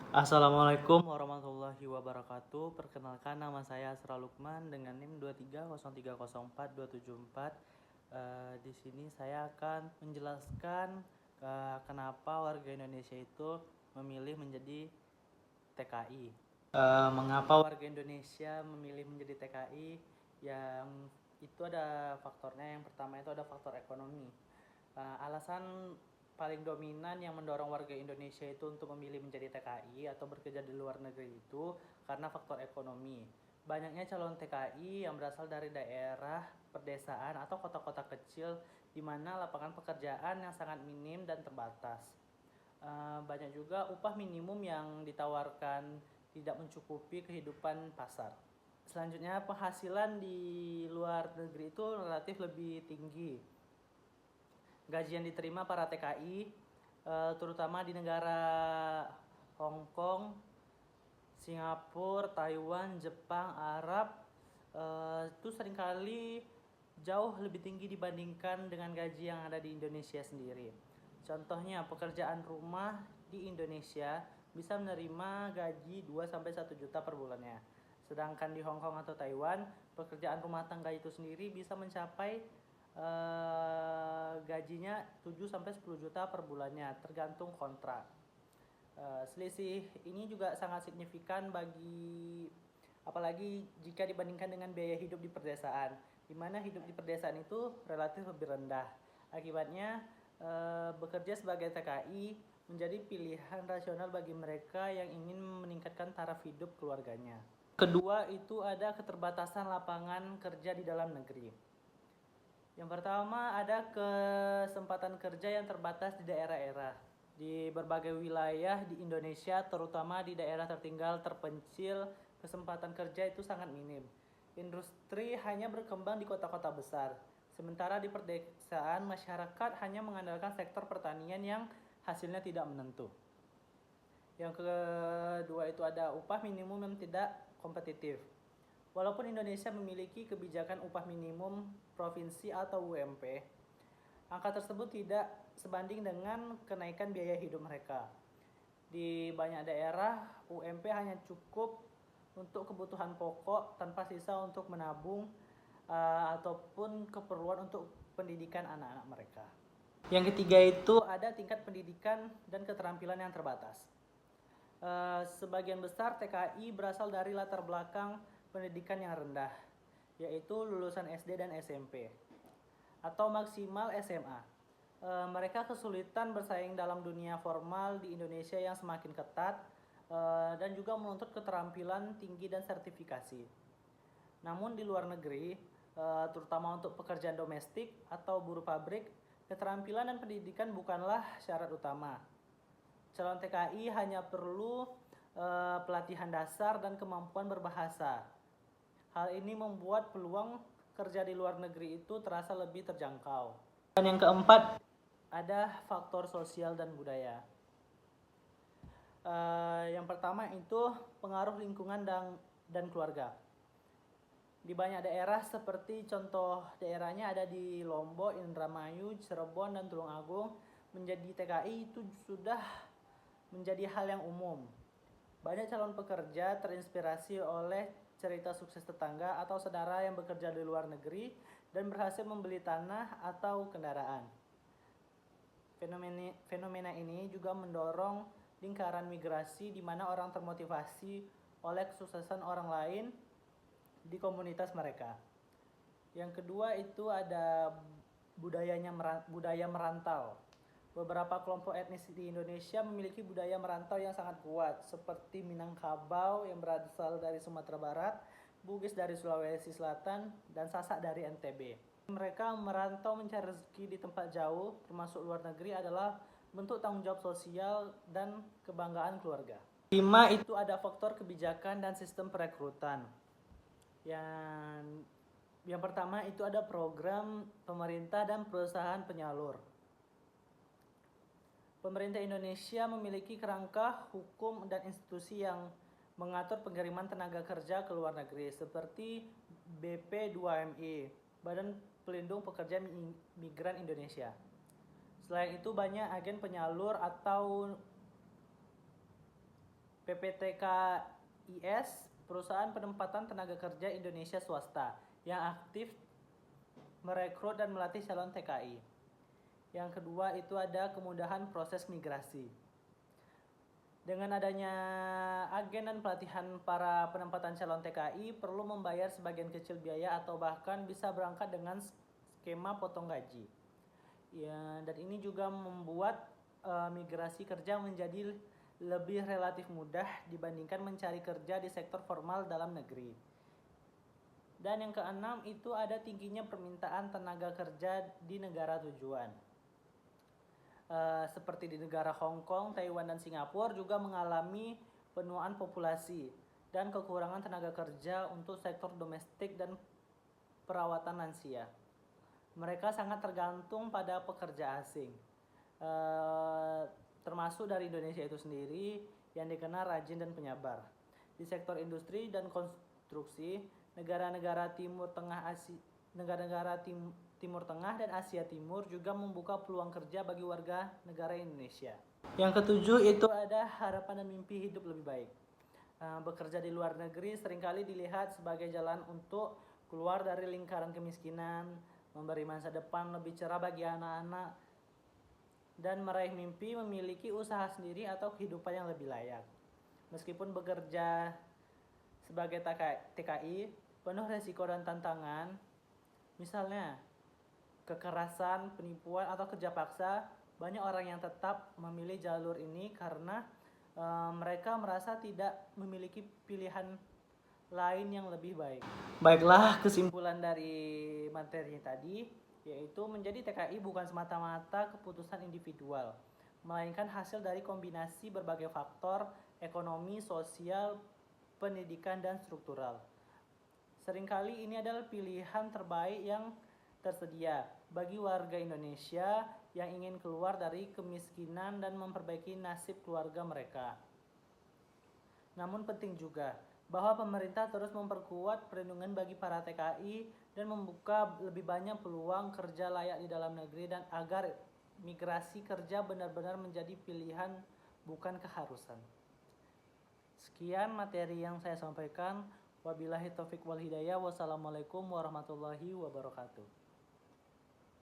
Assalamualaikum warahmatullahi wabarakatuh. Perkenalkan, nama saya Asra Lukman dengan NIM 23030424. Di sini saya akan menjelaskan kenapa warga Indonesia itu memilih menjadi TKI. Mengapa warga Indonesia memilih menjadi TKI? Yang itu ada faktornya. Yang pertama itu ada faktor ekonomi. Alasan paling dominan yang mendorong warga Indonesia itu untuk memilih menjadi TKI atau bekerja di luar negeri itu karena faktor ekonomi. Banyaknya calon TKI yang berasal dari daerah pedesaan atau kota-kota kecil di mana lapangan pekerjaan yang sangat minim dan terbatas. Banyak juga upah minimum yang ditawarkan tidak mencukupi kehidupan pasar. Selanjutnya, penghasilan di luar negeri itu relatif lebih tinggi. Gaji yang diterima para TKI terutama di negara Hong Kong, Singapura, Taiwan, Jepang, Arab itu seringkali jauh lebih tinggi dibandingkan dengan gaji yang ada di Indonesia sendiri. Contohnya, pekerjaan rumah di Indonesia bisa menerima gaji 2-1 juta per bulannya. Sedangkan di Hong Kong atau Taiwan, pekerjaan rumah tangga itu sendiri bisa mencapai gajinya 7-10 juta per bulannya, tergantung kontrak. Selisih ini juga sangat signifikan apalagi jika dibandingkan dengan biaya hidup di pedesaan, di mana hidup di pedesaan itu relatif lebih rendah. Akibatnya bekerja sebagai TKI menjadi pilihan rasional bagi mereka yang ingin meningkatkan taraf hidup keluarganya. Kedua, itu ada keterbatasan lapangan kerja di dalam negeri. Yang pertama, ada kesempatan kerja yang terbatas di daerah-daerah. Di berbagai wilayah di Indonesia, terutama di daerah tertinggal terpencil, kesempatan kerja itu sangat minim. Industri hanya berkembang di kota-kota besar. Sementara di pedesaan, masyarakat hanya mengandalkan sektor pertanian yang hasilnya tidak menentu. Yang kedua itu ada upah minimum yang tidak kompetitif. Walaupun Indonesia memiliki kebijakan upah minimum provinsi atau UMP, angka tersebut tidak sebanding dengan kenaikan biaya hidup mereka. Di banyak daerah, UMP hanya cukup untuk kebutuhan pokok tanpa sisa untuk menabung ataupun keperluan untuk pendidikan anak-anak mereka. Yang ketiga itu ada tingkat pendidikan dan keterampilan yang terbatas. Sebagian besar TKI berasal dari latar belakang pendidikan yang rendah, yaitu lulusan SD dan SMP, atau maksimal SMA. Mereka kesulitan bersaing dalam dunia formal di Indonesia yang semakin ketat dan juga menuntut keterampilan tinggi dan sertifikasi. Namun di luar negeri, terutama untuk pekerjaan domestik atau buruh pabrik, keterampilan dan pendidikan bukanlah syarat utama. Calon TKI hanya perlu pelatihan dasar dan kemampuan berbahasa. Hal ini membuat peluang kerja di luar negeri itu terasa lebih terjangkau. Dan yang keempat, ada faktor sosial dan budaya. Yang pertama itu pengaruh lingkungan dan keluarga. Di banyak daerah seperti contoh daerahnya ada di Lombok, Indramayu, Cirebon, dan Tulungagung, menjadi TKI itu sudah menjadi hal yang umum. Banyak calon pekerja terinspirasi oleh cerita sukses tetangga atau saudara yang bekerja di luar negeri dan berhasil membeli tanah atau kendaraan. Fenomena ini juga mendorong lingkaran migrasi di mana orang termotivasi oleh kesuksesan orang lain di komunitas mereka. Yang kedua itu ada budaya merantau. Beberapa kelompok etnis di Indonesia memiliki budaya merantau yang sangat kuat, seperti Minangkabau yang berasal dari Sumatera Barat, Bugis dari Sulawesi Selatan, dan Sasak dari NTB. Mereka merantau mencari rezeki di tempat jauh, termasuk luar negeri, adalah bentuk tanggung jawab sosial dan kebanggaan keluarga. 5 itu ada faktor kebijakan dan sistem perekrutan. Yang pertama itu ada program pemerintah dan perusahaan penyalur. Pemerintah Indonesia memiliki kerangka hukum dan institusi yang mengatur pengiriman tenaga kerja ke luar negeri seperti BP2MI, Badan Pelindung Pekerja Migran Indonesia. Selain itu banyak agen penyalur atau PPTKIS, perusahaan penempatan tenaga kerja Indonesia swasta yang aktif merekrut dan melatih calon TKI. Yang kedua itu ada kemudahan proses migrasi. Dengan adanya agen dan pelatihan para penempatan calon TKI perlu membayar sebagian kecil biaya atau bahkan bisa berangkat dengan skema potong gaji. Ya, dan ini juga membuat migrasi kerja menjadi lebih relatif mudah dibandingkan mencari kerja di sektor formal dalam negeri. Dan yang keenam itu ada tingginya permintaan tenaga kerja di negara tujuan. Seperti di negara Hong Kong, Taiwan, dan Singapura juga mengalami penuaan populasi dan kekurangan tenaga kerja untuk sektor domestik dan perawatan lansia. Mereka sangat tergantung pada pekerja asing, termasuk dari Indonesia itu sendiri yang dikenal rajin dan penyabar. Di sektor industri dan konstruksi, negara-negara Timur Tengah Timur Tengah dan Asia Timur juga membuka peluang kerja bagi warga negara Indonesia. Yang ketujuh itu ada harapan dan mimpi hidup lebih baik. Bekerja di luar negeri seringkali dilihat sebagai jalan untuk keluar dari lingkaran kemiskinan, memberi masa depan lebih cerah bagi anak-anak, dan meraih mimpi memiliki usaha sendiri atau kehidupan yang lebih layak. Meskipun bekerja sebagai TKI penuh resiko dan tantangan, misalnya kekerasan, penipuan, atau kerja paksa, banyak orang yang tetap memilih jalur ini karena mereka merasa tidak memiliki pilihan lain yang lebih baik. Baiklah, kesimpulan dari materi tadi yaitu menjadi TKI bukan semata-mata keputusan individual, melainkan hasil dari kombinasi berbagai faktor ekonomi, sosial, pendidikan, dan struktural. Seringkali ini adalah pilihan terbaik yang tersedia bagi warga Indonesia yang ingin keluar dari kemiskinan dan memperbaiki nasib keluarga mereka. Namun penting juga bahwa pemerintah terus memperkuat perlindungan bagi para TKI dan membuka lebih banyak peluang kerja layak di dalam negeri dan agar migrasi kerja benar-benar menjadi pilihan bukan keharusan. Sekian materi yang saya sampaikan. Wabillahi taufik wal hidayah. Wassalamualaikum warahmatullahi wabarakatuh.